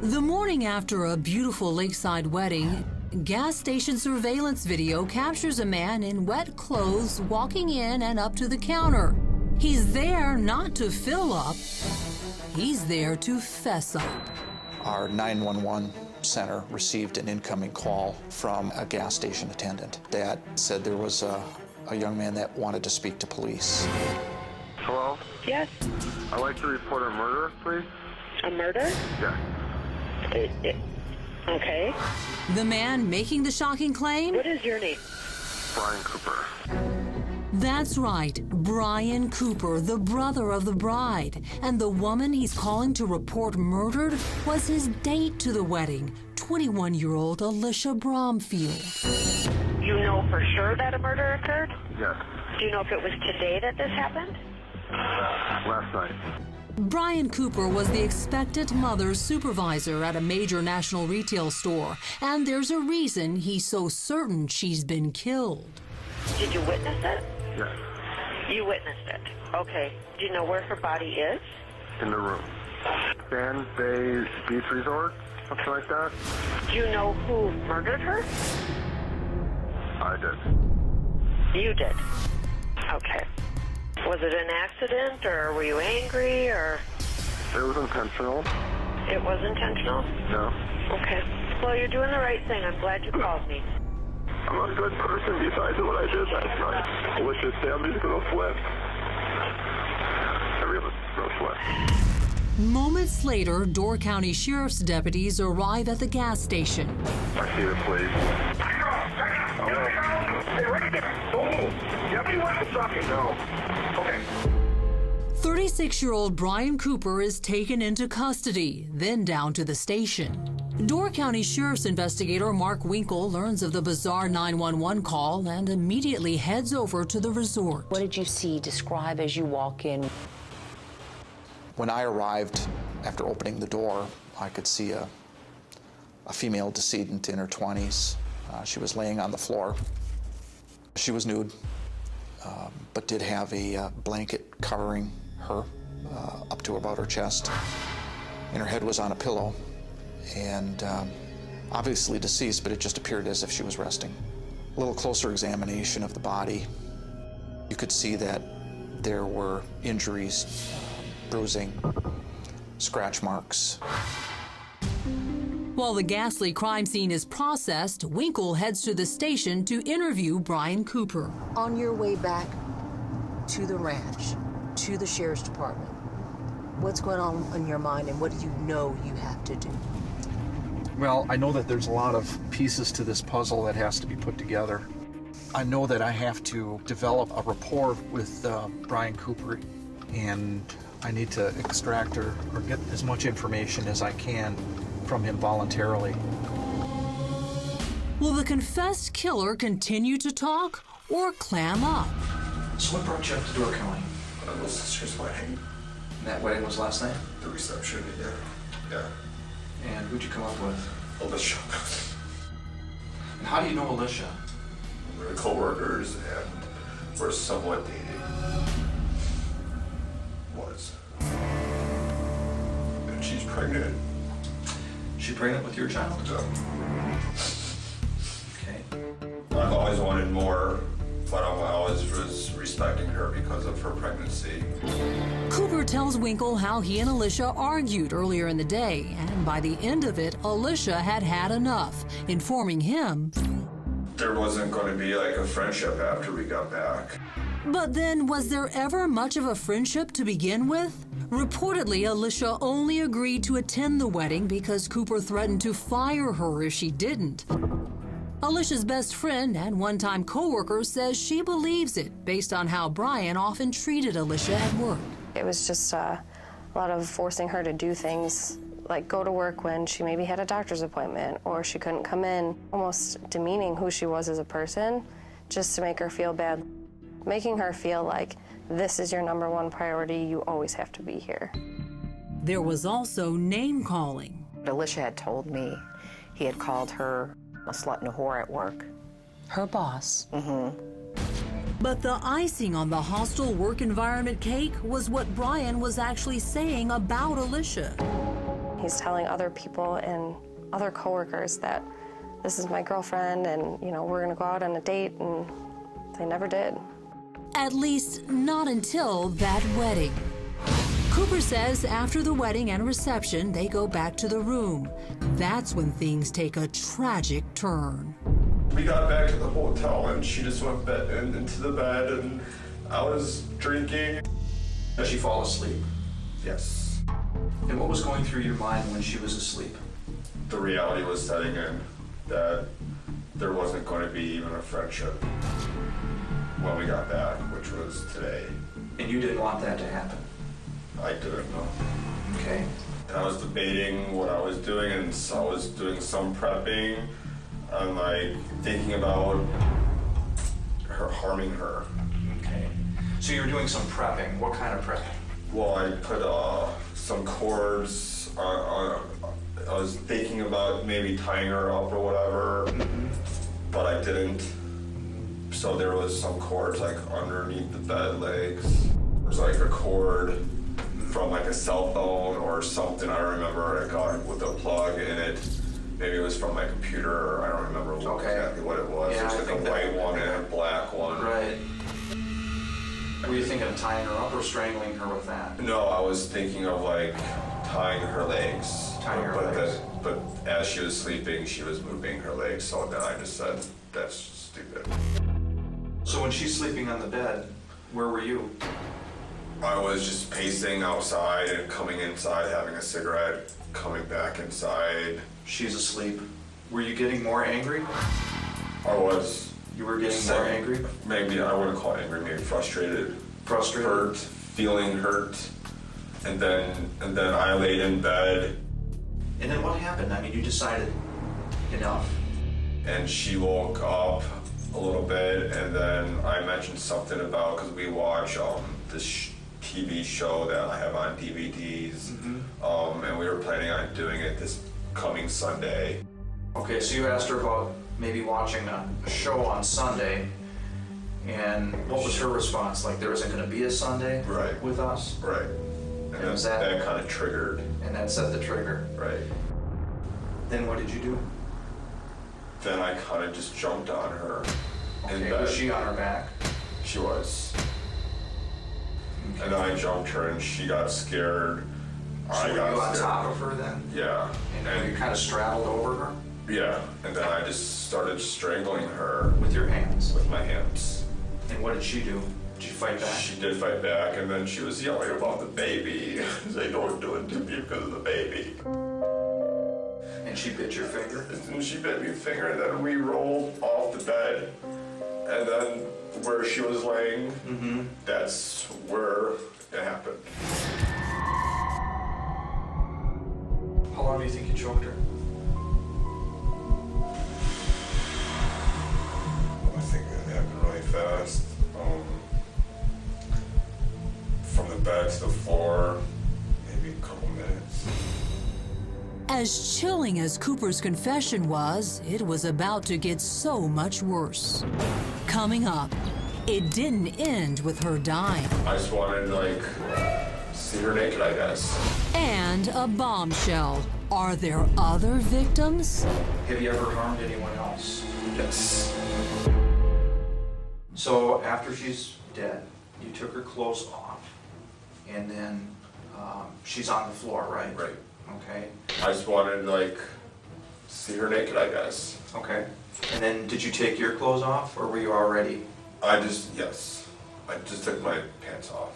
The morning after a beautiful lakeside wedding, gas station surveillance video captures a man in wet clothes walking in and up to the counter. He's there not to fill up, he's there to fess up. Our 911 center received an incoming call from a gas station attendant that said there was a young man that wanted to speak to police. Hello? Yes. I'd like to report a murder, please. A murder? Yeah. Okay. The man making the shocking claim? What is your name? Brian Cooper. That's right, Brian Cooper, the brother of the bride. And the woman he's calling to report murdered was his date to the wedding, 21-year-old Alicia Bromfield. You know for sure that a murder occurred? Yes. Do you know if it was today that this happened? Last night. Brian Cooper was the expectant mother's supervisor at a major national retail store, and there's a reason he's so certain she's been killed. Did you witness it? Yes. You witnessed it. Okay. Do you know where her body is? In the room. Sand Bay Beach Resort, something like that. Do you know who murdered her? I did. You did. Okay. Was it an accident, or were you angry, or? It was intentional. It was intentional? No. Okay. Well, you're doing the right thing. I'm glad you called me. I'm a good person besides what I did last night. Alicia's family's gonna flip. Everyone's gonna flip. Moments later, Door County Sheriff's deputies arrive at the gas station. I see the police. Hey, right there. Don't move. You have any weapons on you? No. Okay. 36-year-old Brian Cooper is taken into custody, then down to the station. Door County Sheriff's investigator Mark Winkle learns of the bizarre 911 call and immediately heads over to the resort. What did you see? Describe as you walk in. When I arrived, after opening the door, I could see a female decedent in her 20s. She was laying on the floor. She was nude, but did have a blanket covering her up to about her chest, and her head was on a pillow, and obviously deceased, but it just appeared as if she was resting. A little closer examination of the body, you could see that there were injuries, bruising, scratch marks. While the ghastly crime scene is processed, Winkle heads to the station to interview Brian Cooper. On your way back to the ranch, to the sheriff's department, what's going on in your mind and what do you know you have to do? Well, I know that there's a lot of pieces to this puzzle that has to be put together. I know that I have to develop a rapport with Brian Cooper, and I need to extract or get as much information as I can from him voluntarily. Will the confessed killer continue to talk or clam up? So what brought you up to Door County? It was sister's wedding. And that wedding was last night? The reception, yeah. And who'd you come up with? Alicia. And how do you know Alicia? We're co-workers and we're somewhat dating. Was. And she's pregnant. She pregnant with your child? Yeah. Okay. I've always wanted more, but I always was respecting her because of her pregnancy. Cooper tells Winkle how he and Alicia argued earlier in the day, and by the end of it, Alicia had had enough, informing him. There wasn't going to be like a friendship after we got back. But then, was there ever much of a friendship to begin with? Reportedly, Alicia only agreed to attend the wedding because Cooper threatened to fire her if she didn't. Alicia's best friend and one-time co-worker says she believes it based on how Brian often treated Alicia at work. It was just a lot of forcing her to do things, like go to work when she maybe had a doctor's appointment or she couldn't come in, almost demeaning who she was as a person just to make her feel bad, making her feel like this is your number one priority, you always have to be here. There was also name-calling. Alicia had told me he had called her a slut and a whore at work. Her boss. But the icing on the hostile work environment cake was what Brian was actually saying about Alicia. he's telling other people and other coworkers that this is my girlfriend and, you know, we're gonna go out on a date, and they never did. At least not until that wedding. Cooper says after the wedding and reception, they go back to the room. That's when things take a tragic turn. We got back to the hotel and she just went into the bed and I was drinking. Did she fall asleep? Yes. And what was going through your mind when she was asleep? The reality was setting in that there wasn't going to be even a friendship when we got back, which was today. And you didn't want that to happen? I didn't know. Okay. And I was debating what I was doing, and so I was doing some prepping and like thinking about her harming her. Okay. So you were doing some prepping. What kind of prepping? Well, I put some cords. I was thinking about maybe tying her up or whatever, but I didn't. So there was some cords like underneath the bed legs. There was like a cord from like a cell phone or something. I remember I got it with a plug in it. Maybe it was from my computer, or I don't remember exactly what it was. Yeah, There's like a white one and a black one. Right. Were you thinking of tying her up or strangling her with that? No, I was thinking of like tying her legs. Tying her legs. But as she was sleeping, she was moving her legs, so then I just said, that's stupid. So when she's sleeping on the bed, where were you? I was just pacing outside and coming inside, having a cigarette, coming back inside. She's asleep. Were you getting more angry? I was. You were getting more angry? Maybe, I wouldn't call it angry, maybe frustrated. Frustrated? Hurt, feeling hurt. And then I laid in bed. And then what happened? I mean, you decided enough. And she woke up a little bit, and then I mentioned something about, because we watch this TV show that I have on DVDs, and we were planning on doing it this coming Sunday. Okay, so you asked her about maybe watching a show on Sunday, and what was her response? Like, there isn't going to be a Sunday Right. with us? Right. And was that kind of triggered. And that set the trigger. Right. Then what did you do? Then I kind of just jumped on her in Okay, bed. was she on her back? She was. Okay. And then I jumped her and she got scared. So I were got you on scared. top of her then? Yeah. And you kind of straddled over her Yeah. And then I just started strangling her with your hands? with my hands. And what did she do? Did you fight back? She did fight back, and then she was yelling about the baby. They don't do it to me because of the baby. And she bit your finger? And she bit me a finger, and then we rolled off the bed. And then where she was laying, that's where it happened. How long do you think you choked her? I think it happened really fast. From the bed to the floor, maybe a couple minutes. As chilling as Cooper's confession was, it was about to get so much worse. Coming up, it didn't end with her dying. I just wanted to, like, see her naked, I guess. And a bombshell. Are there other victims? Have you ever harmed anyone else? Yes. So after she's dead, you took her clothes off, and then she's on the floor, right? Right. Okay. I just wanted to, like, see her naked, I guess. Okay. And then did you take your clothes off, or were you already? Yes. I just took my pants off.